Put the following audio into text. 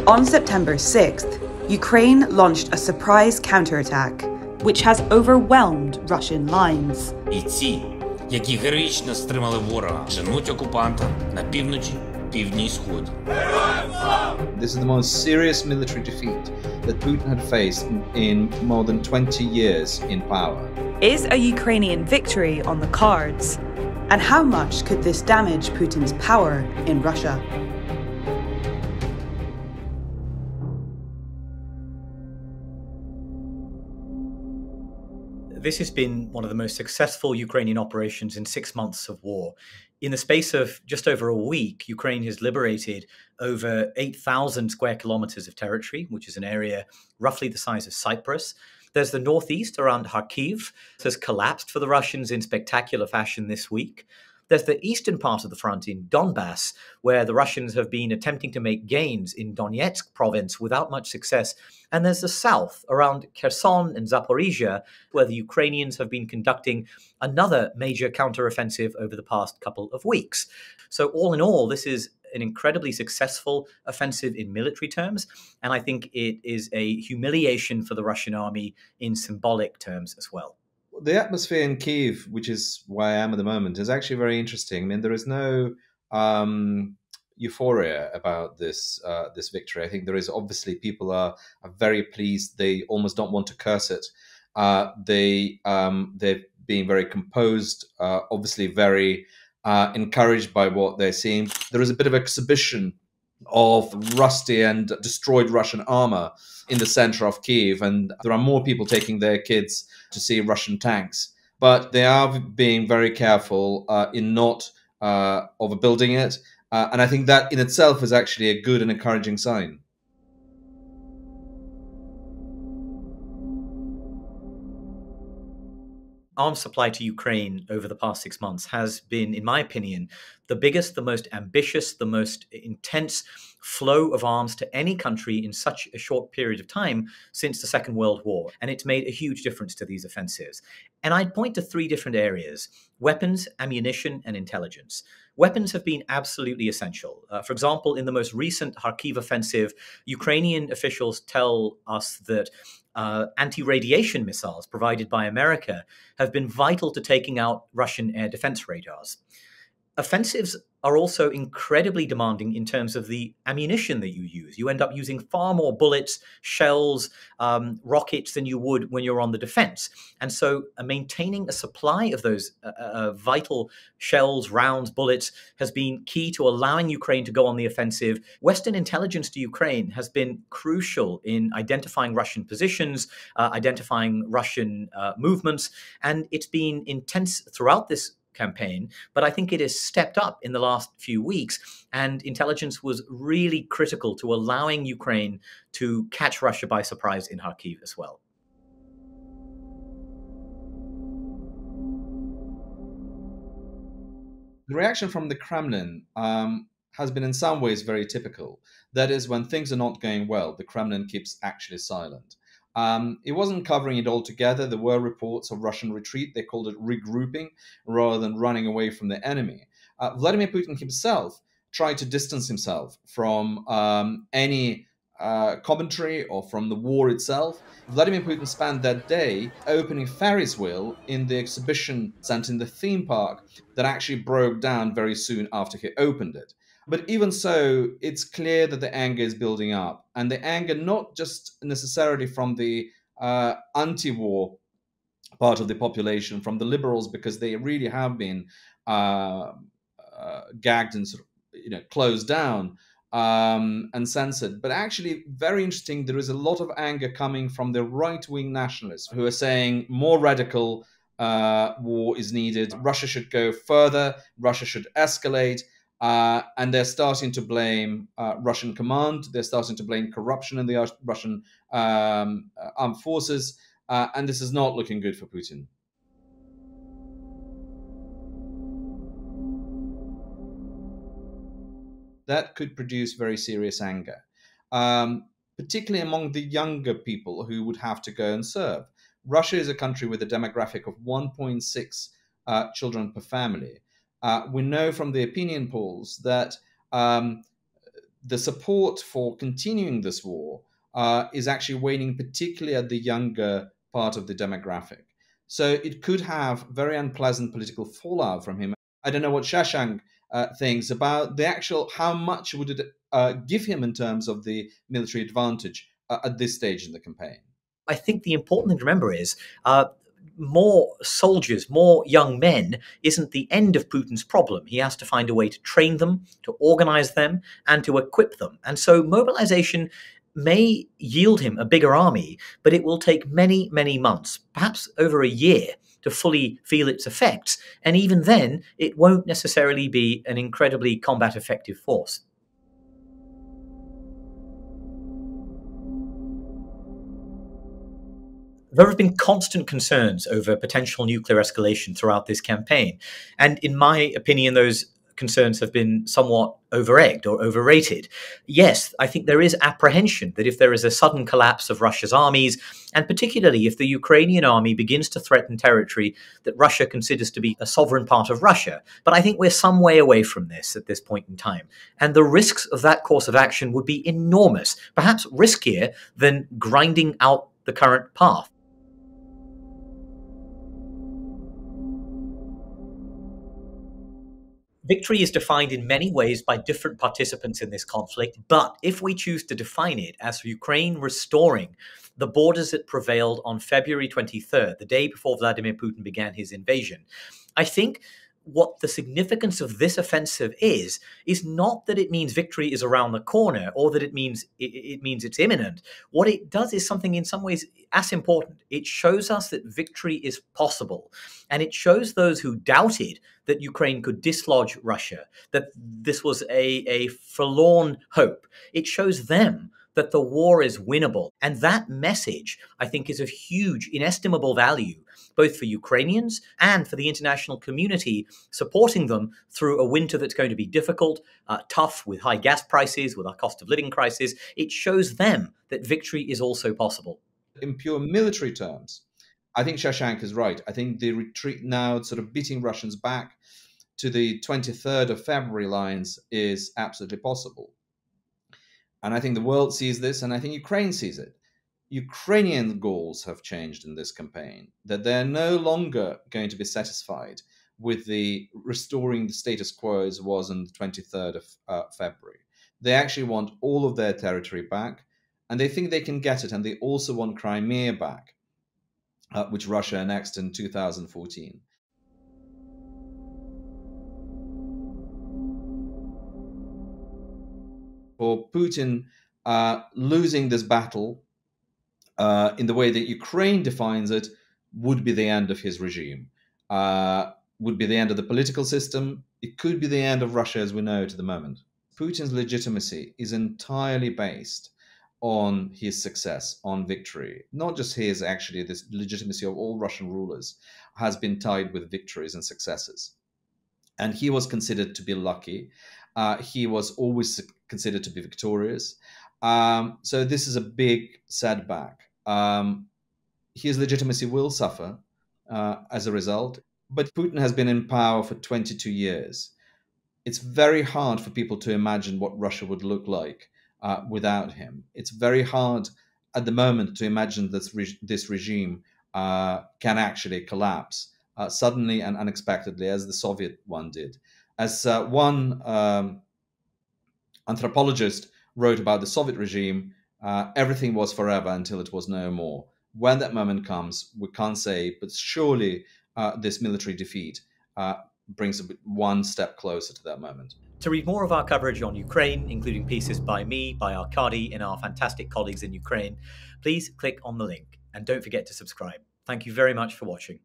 On September 6th, Ukraine launched a surprise counterattack, which has overwhelmed Russian lines. Бійці, які героїчно стримали ворога, женуть окупанта на півночі, півдні і сході. This is the most serious military defeat that Putin had faced in more than 20 years in power. Is a Ukrainian victory on the cards? And how much could this damage Putin's power in Russia? This has been one of the most successful Ukrainian operations in 6 months of war. In the space of just over a week, Ukraine has liberated over 8,000 square kilometers of territory, which is an area roughly the size of Cyprus. There's the northeast around Kharkiv, has collapsed for the Russians in spectacular fashion this week. There's the eastern part of the front in Donbass, where the Russians have been attempting to make gains in Donetsk province without much success. And there's the south around Kherson and Zaporizhia, where the Ukrainians have been conducting another major counteroffensive over the past couple of weeks. So all in all, this is an incredibly successful offensive in military terms, and I think it is a humiliation for the Russian army in symbolic terms as well. The atmosphere in Kyiv, which is where I am at the moment, is actually very interesting. I mean, there is no euphoria about this this victory. I think there is obviously people are very pleased. They almost don't want to curse it. They're being very composed, obviously very encouraged by what they're seeing. There is a bit of exhibition of rusty and destroyed Russian armor in the center of Kyiv, and there are more people taking their kids to see Russian tanks. But they are being very careful in not overbuilding it, and I think that in itself is actually a good and encouraging sign. Arms supply to Ukraine over the past 6 months has been, in my opinion, the biggest, the most ambitious, the most intense flow of arms to any country in such a short period of time since the Second World War. And it's made a huge difference to these offensives. And I'd point to 3 different areas: weapons, ammunition, and intelligence. Weapons have been absolutely essential. For example, in the most recent Kharkiv offensive, Ukrainian officials tell us that anti-radiation missiles provided by America have been vital to taking out Russian air defense radars. Offensives are also incredibly demanding in terms of the ammunition that you use. You end up using far more bullets, shells, rockets than you would when you're on the defense. And so maintaining a supply of those vital shells, rounds, bullets has been key to allowing Ukraine to go on the offensive. Western intelligence to Ukraine has been crucial in identifying Russian positions, identifying Russian movements, and it's been intense throughout this campaign, but I think it has stepped up in the last few weeks, and intelligence was really critical to allowing Ukraine to catch Russia by surprise in Kharkiv as well. The reaction from the Kremlin has been in some ways very typical. That is, when things are not going well, the Kremlin keeps actually silent. It wasn't covering it all together. There were reports of Russian retreat. They called it regrouping rather than running away from the enemy. Vladimir Putin himself tried to distance himself from any commentary or from the war itself. Vladimir Putin spent that day opening Ferris wheel in the exhibition center in the theme park that actually broke down very soon after he opened it. But even so, it's clear that the anger is building up, and the anger not just necessarily from the anti-war part of the population, from the liberals, because they really have been gagged and sort of, closed down and censored. But actually, very interesting, there is a lot of anger coming from the right-wing nationalists who are saying more radical war is needed. Russia should go further. Russia should escalate. And they're starting to blame Russian command. They're starting to blame corruption in the Russian armed forces. And this is not looking good for Putin. That could produce very serious anger, particularly among the younger people who would have to go and serve. Russia is a country with a demographic of 1.6 children per family. We know from the opinion polls that the support for continuing this war is actually waning, particularly at the younger part of the demographic. So it could have very unpleasant political fallout from him. I don't know what Shashank thinks about the actual, how much would it give him in terms of the military advantage at this stage in the campaign? I think the important thing to remember is more soldiers, more young men isn't the end of Putin's problem. He has to find a way to train them, to organize them, and to equip them. And so mobilization may yield him a bigger army, but it will take many, many months, perhaps over a year, to fully feel its effects. And even then, it won't necessarily be an incredibly combat effective force. There have been constant concerns over potential nuclear escalation throughout this campaign. And in my opinion, those concerns have been somewhat over-egged or overrated. Yes, I think there is apprehension that if there is a sudden collapse of Russia's armies, and particularly if the Ukrainian army begins to threaten territory that Russia considers to be a sovereign part of Russia. But I think we're some way away from this at this point in time. And the risks of that course of action would be enormous, perhaps riskier than grinding out the current path. Victory is defined in many ways by different participants in this conflict, but if we choose to define it as Ukraine restoring the borders that prevailed on February 23rd, the day before Vladimir Putin began his invasion, I think what the significance of this offensive is not that it means victory is around the corner or that it means it's imminent. What it does is something in some ways as important. It shows us that victory is possible, and it shows those who doubted that Ukraine could dislodge Russia, that this was a forlorn hope. It shows them that the war is winnable. And that message, I think, is of huge, inestimable value, both for Ukrainians and for the international community, supporting them through a winter that's going to be difficult, tough, with high gas prices, with our cost of living crisis. It shows them that victory is also possible. In pure military terms, I think Shashank is right. I think the retreat now, sort of beating Russians back to the 23rd of February lines, is absolutely possible. And I think the world sees this, and I think Ukraine sees it. Ukrainian goals have changed in this campaign, that they're no longer going to be satisfied with the restoring the status quo as was on the 23rd of February. They actually want all of their territory back, and they think they can get it, and they also want Crimea back, which Russia annexed in 2014. For Putin, losing this battle in the way that Ukraine defines it would be the end of his regime, would be the end of the political system. It could be the end of Russia as we know it at the moment. Putin's legitimacy is entirely based on his success, on victory. Not just his, actually, this legitimacy of all Russian rulers has been tied with victories and successes. And he was considered to be lucky. He was always considered to be victorious. So this is a big setback. His legitimacy will suffer as a result. But Putin has been in power for 22 years. It's very hard for people to imagine what Russia would look like without him. It's very hard at the moment to imagine that this regime can actually collapse suddenly and unexpectedly, as the Soviet one did. As one anthropologist wrote about the Soviet regime, everything was forever until it was no more. When that moment comes, we can't say, but surely this military defeat brings one step closer to that moment. To read more of our coverage on Ukraine, including pieces by me, by Arkady, and our fantastic colleagues in Ukraine, please click on the link. And don't forget to subscribe. Thank you very much for watching.